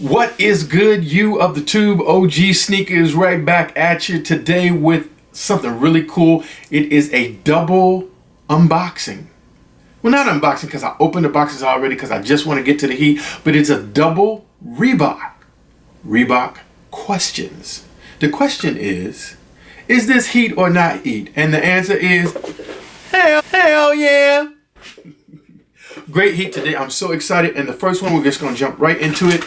What is good, you of the tube? OG Sneakers right back at you today with something really cool. It is a double unboxing. Well, not unboxing because I opened the boxes already because I just want to get to the heat, but it's a double Reebok questions. The question is this heat or not heat? And the answer is hell yeah. Great heat today. I'm so excited. And the first one, we're just going to jump right into it.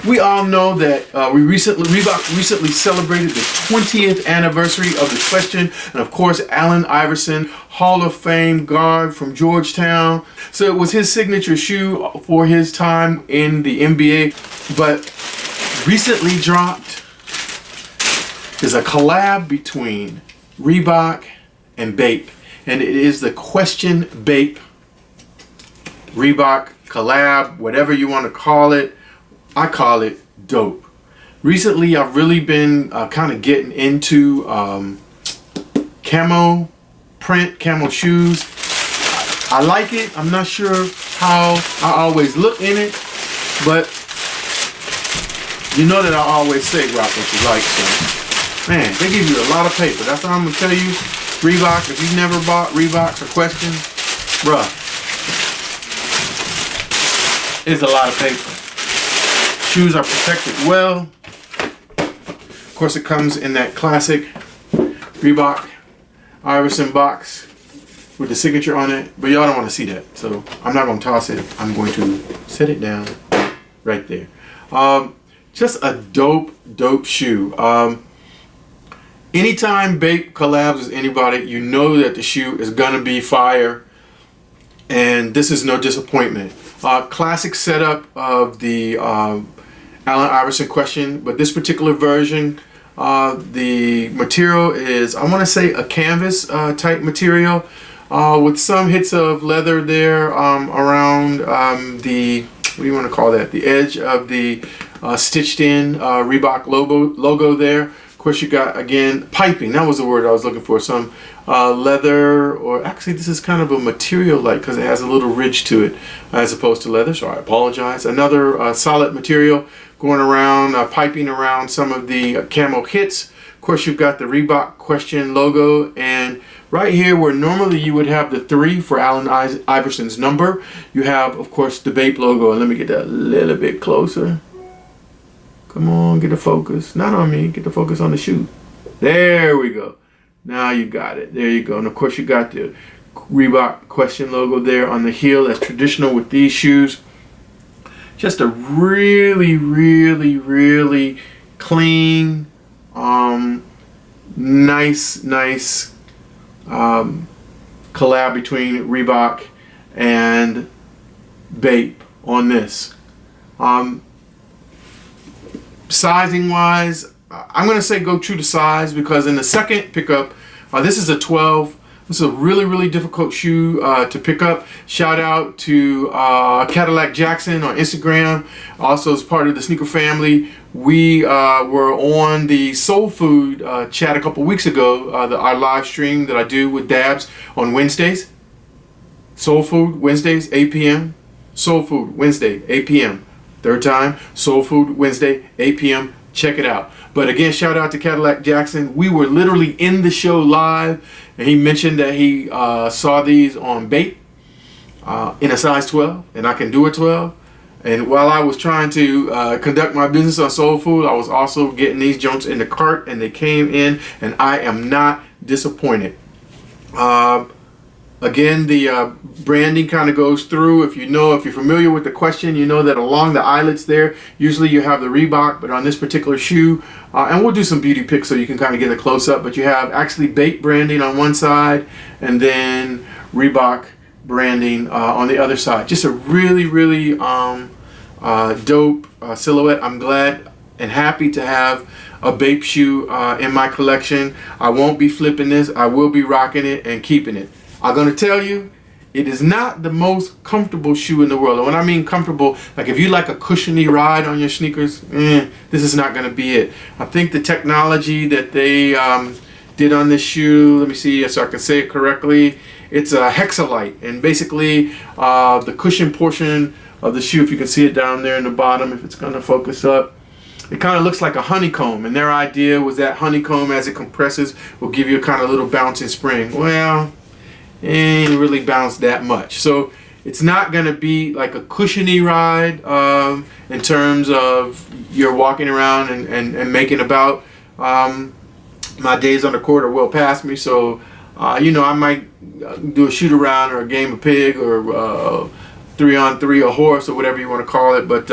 We all know that Reebok recently celebrated the 20th anniversary of the question, and of course Allen Iverson, Hall of Fame guard from Georgetown. So it was his signature shoe for his time in the NBA, but recently dropped is a collab between Reebok and Bape, and it is the Question Bape Reebok collab, whatever you want to call it. I call it dope. Recently, I've really been kind of getting into camo print, camo shoes. I like it. I'm not sure how I always look in it, but you know that I always say rock what you like. So, man, they give you a lot of paper. That's what I'm gonna tell you. Reebok, if you've never bought Reeboks or Questions, bruh, it's a lot of paper. Shoes are protected well. Of course, it comes in that classic Reebok Iverson box with the signature on it, but y'all don't want to see that, so I'm not going to toss it. I'm going to set it down right there. Just a dope shoe. Anytime Bape collabs with anybody, you know that the shoe is gonna be fire, and this is no disappointment. Classic setup of the Allen Iverson question, but this particular version, the material is, I want to say, a canvas type material with some hits of leather there around the, what do you want to call that, the edge of the stitched in Reebok logo there. Of course, you got, again, piping. That was the word I was looking for. Some leather, or actually this is kind of a material like, because it has a little ridge to it as opposed to leather, so I apologize. Another solid material going around, piping around some of the camo hits. Of course, you've got the Reebok Question logo, and right here where normally you would have the 3 for Allen Iverson's number, you have, of course, the Bape logo. And let me get that a little bit closer. Come on, get the focus. Not on me, get the focus on the shoe. There we go. Now you got it. There you go. And of course, you got the Reebok Question logo there on the heel. That's traditional with these shoes. Just a really clean, nice collab between Reebok and Bape on this. Sizing wise, I'm going to say go true to size, because in the second pickup, this is a 12. This is a really difficult shoe to pick up. Shout out to Cadillac Jackson on Instagram, also as part of the sneaker family. We were on the Soul Food chat a couple weeks ago, our live stream that I do with Dabs on Wednesdays. Soul Food Wednesdays, 8 p.m. Soul Food Wednesday, 8 p.m. Third time, Soul Food Wednesday, 8 p.m. Check it out. But again, shout out to Cadillac Jackson. We were literally in the show live, and he mentioned that he saw these on Bape in a size 12, and I can do a 12. And while I was trying to conduct my business on Soul Food, I was also getting these joints in the cart, and they came in, and I am not disappointed. Again, the branding kind of goes through. If you're familiar with the question, you know that along the eyelets there, usually you have the Reebok, but on this particular shoe, and we'll do some beauty pics so you can kind of get a close up, but you have actually Bape branding on one side and then Reebok branding on the other side. Just a really dope silhouette. I'm glad and happy to have a Bape shoe in my collection. I won't be flipping this. I will be rocking it and keeping it. I'm going to tell you, it is not the most comfortable shoe in the world. And when I mean comfortable, like if you like a cushiony ride on your sneakers, this is not going to be it. I think the technology that they did on this shoe, let me see so I can say it correctly, it's a hexalite. And basically the cushion portion of the shoe. If you can see it down there in the bottom, if it's going to focus up. It kind of looks like a honeycomb, and their idea was that honeycomb, as it compresses, will give you a kind of little bouncing spring. Well, it ain't really bounced that much. So it's not going to be like a cushiony ride in terms of you're walking around and making about. My days on the court are well past me, so you know, I might do a shoot around or a game of pig or 3-on-3 a horse or whatever you want to call it, but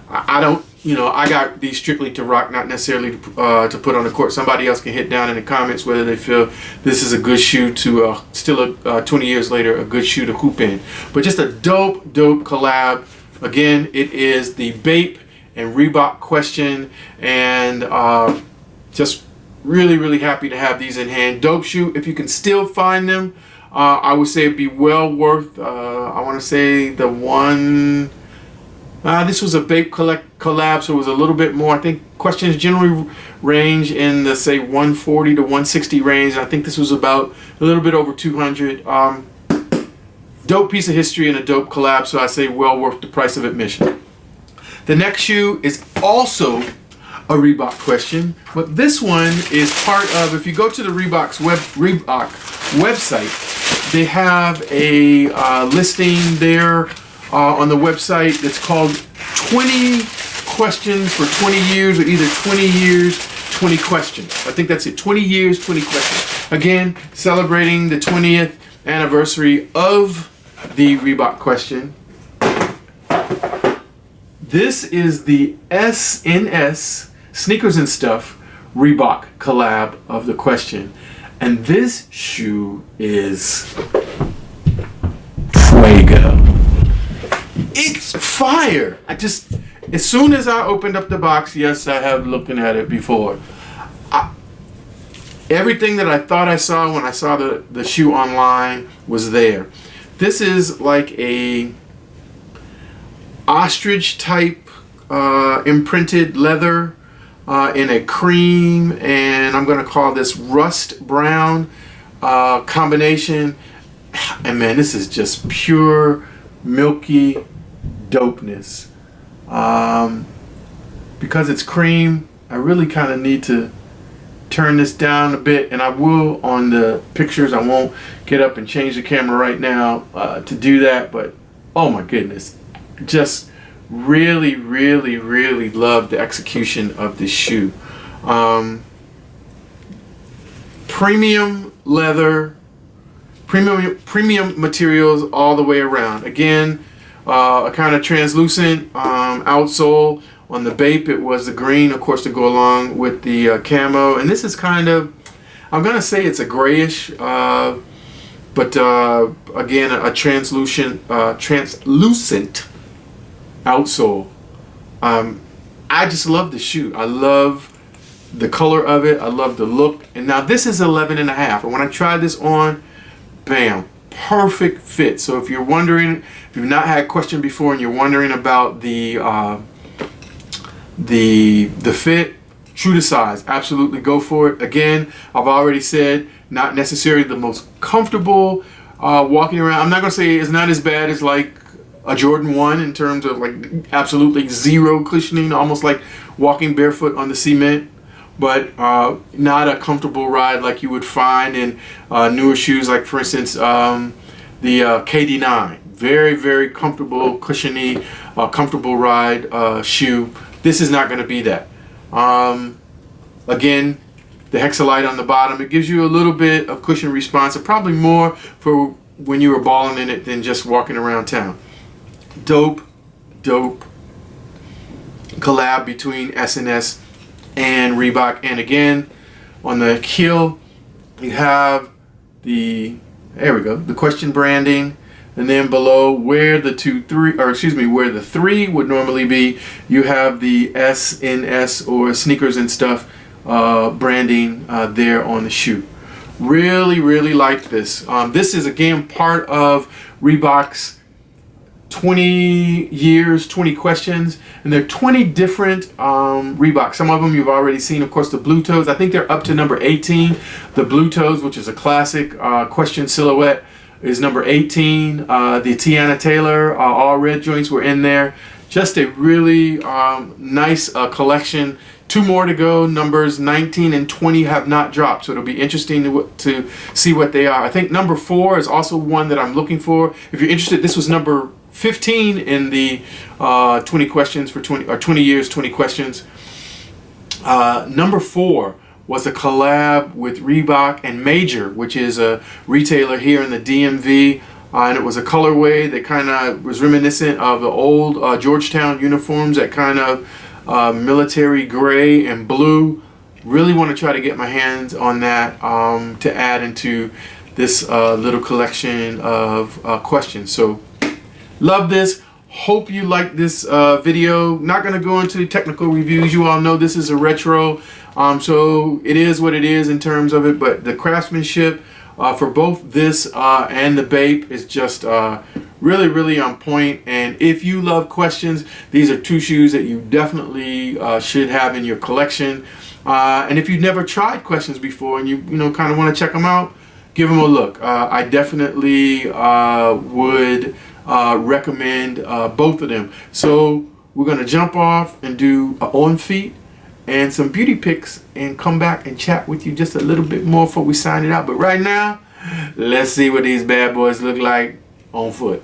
I don't, you know, I got these strictly to rock, not necessarily to put on the court. Somebody else can hit down in the comments whether they feel this is a good shoe to still 20 years later, a good shoe to hoop in. But just a dope collab. Again, it is the Bape and Reebok Question, and just really happy to have these in hand. Dope shoe. If you can still find them, I would say it'd be well worth, I want to say the one, this was a Bape collab, so it was a little bit more. I think questions generally range in the, say, 140 to 160 range. I think this was about a little bit over 200. Dope piece of history and a dope collab, so I say well worth the price of admission. The next shoe is also a Reebok Question, but this one is part of, if you go to the Reebok website, they have a listing there on the website that's called 20 questions for 20 years, or either 20 years, 20 questions. I think that's it, 20 years, 20 questions. Again, celebrating the 20th anniversary of the Reebok Question. This is the SNS Sneakers and Stuff Reebok collab of the Question, and this shoe is fuego. It's fire. As soon as I opened up the box, yes, I have looking at it before, everything that I thought I saw when I saw the shoe online was there. This is like a ostrich type imprinted leather in a cream, and I'm going to call this rust brown combination. And man, this is just pure milky dopeness. Because it's cream, I really kind of need to turn this down a bit, and I will on the pictures. I won't get up and change the camera right now to do that, but oh my goodness, just really love the execution of this shoe. Premium leather, premium materials all the way around. Again, a kind of translucent outsole. On the Bape, it was the green, of course, to go along with the camo. And this is kind of, I'm going to say it's a grayish, but again, a translucent outsole. I just love the shoe. I love the color of it. I love the look. And now this is 11.5. And when I tried this on, bam, perfect fit. So if you're wondering, if you've not had a question before and you're wondering about the fit, true to size, absolutely go for it. Again, I've already said, not necessarily the most comfortable walking around. I'm not going to say it's not as bad as like a Jordan 1 in terms of like absolutely zero cushioning, almost like walking barefoot on the cement, but not a comfortable ride like you would find in newer shoes, like for instance the KD9. Very comfortable, cushiony, comfortable ride shoe. This is not going to be that. Again, the Hexalite on the bottom, it gives you a little bit of cushion response, and probably more for when you were balling in it than just walking around town. Dope collab between SNS and Reebok. And again, on the heel, you have the, there we go, the Question branding. And then below where the where the 3 would normally be, you have the SNS or Sneakers and Stuff branding there on the shoe. Really like this. This is again part of Reebok's 20 years, 20 questions, and there are 20 different Reeboks. Some of them you've already seen, of course, the Blue Toes. I think they're up to number 18. The Blue Toes, which is a classic question silhouette. is number 18. The Tiana Taylor all red joints were in there. Just a really nice collection. 2 more to go. Numbers 19 and 20 have not dropped, so it'll be interesting to see what they are. I think number 4 is also one that I'm looking for. If you're interested, this was number 15 in the 20 questions for 20 years, 20 questions. Number 4 was a collab with Reebok and Major, which is a retailer here in the DMV. And it was a colorway that kind of was reminiscent of the old Georgetown uniforms, that kind of military gray and blue. Really want to try to get my hands on that to add into this little collection of questions. So love this. Hope you like this video. Not going to go into technical reviews. You all know this is a retro, so it is what it is in terms of it, but the craftsmanship for both this and the Bape is just really on point. And if you love questions, these are 2 shoes that you definitely should have in your collection. And if you've never tried questions before and you kind of want to check them out, give them a look. I definitely would recommend both of them. So we're going to jump off and do on feet and some beauty pics and come back and chat with you just a little bit more before we sign it out. But right now, let's see what these bad boys look like on foot.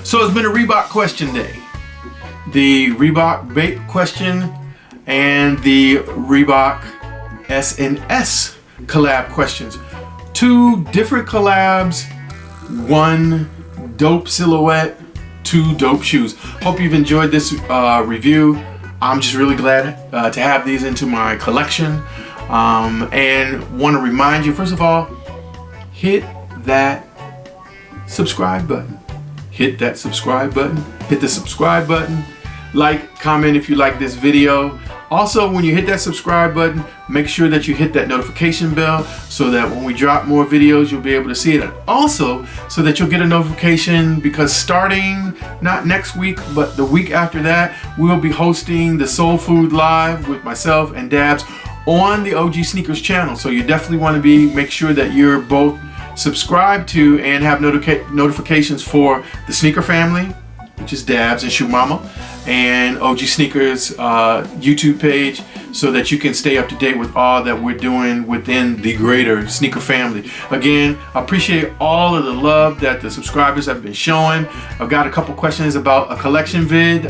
So it's been a Reebok question day. The Reebok Bape Question and the Reebok S&S collab questions. 2 different collabs, 1 dope silhouette, 2 dope shoes. Hope you've enjoyed this review. I'm just really glad to have these into my collection. And want to remind you, first of all, hit that subscribe button. Hit that subscribe button. Hit the subscribe button. Like, comment if you like this video. Also, when you hit that subscribe button, make sure that you hit that notification bell so that when we drop more videos, you'll be able to see it. And also, so that you'll get a notification, because starting not next week, but the week after that, we'll be hosting the Soul Food Live with myself and Dabs on the OG Sneakers channel. So you definitely want to make sure that you're both subscribed to and have notifications for the Sneaker family, which is Dabs and Shoe Mama, and OG Sneakers YouTube page, so that you can stay up to date with all that we're doing within the greater sneaker family. Again, I appreciate all of the love that the subscribers have been showing. I've got a couple questions about a collection vid.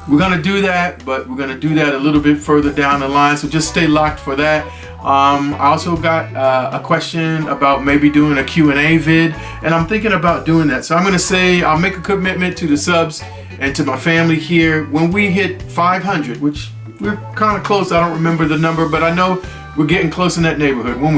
We're gonna do that, but we're gonna do that a little bit further down the line, so just stay locked for that. I also got a question about maybe doing a Q&A vid, and I'm thinking about doing that. So I'm gonna say I'll make a commitment to the subs and to my family here when we hit 500, which we're kind of close. I don't remember the number, but I know we're getting close in that neighborhood. When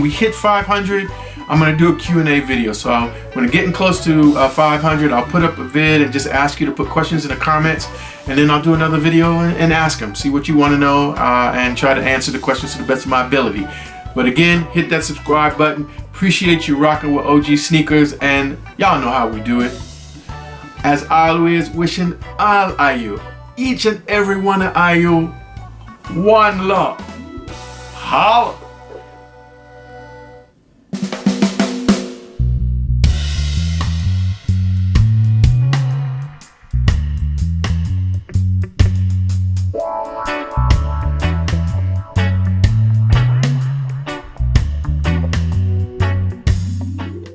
we hit 500, I'm gonna do a Q&A video. So when I'm getting close to 500, I'll put up a vid and just ask you to put questions in the comments, and then I'll do another video and ask them, see what you want to know, and try to answer the questions to the best of my ability. But again, hit that subscribe button. Appreciate you rocking with OG Sneakers, and y'all know how we do it. As always, wishing all of you, each and every one of you, one love. Holla!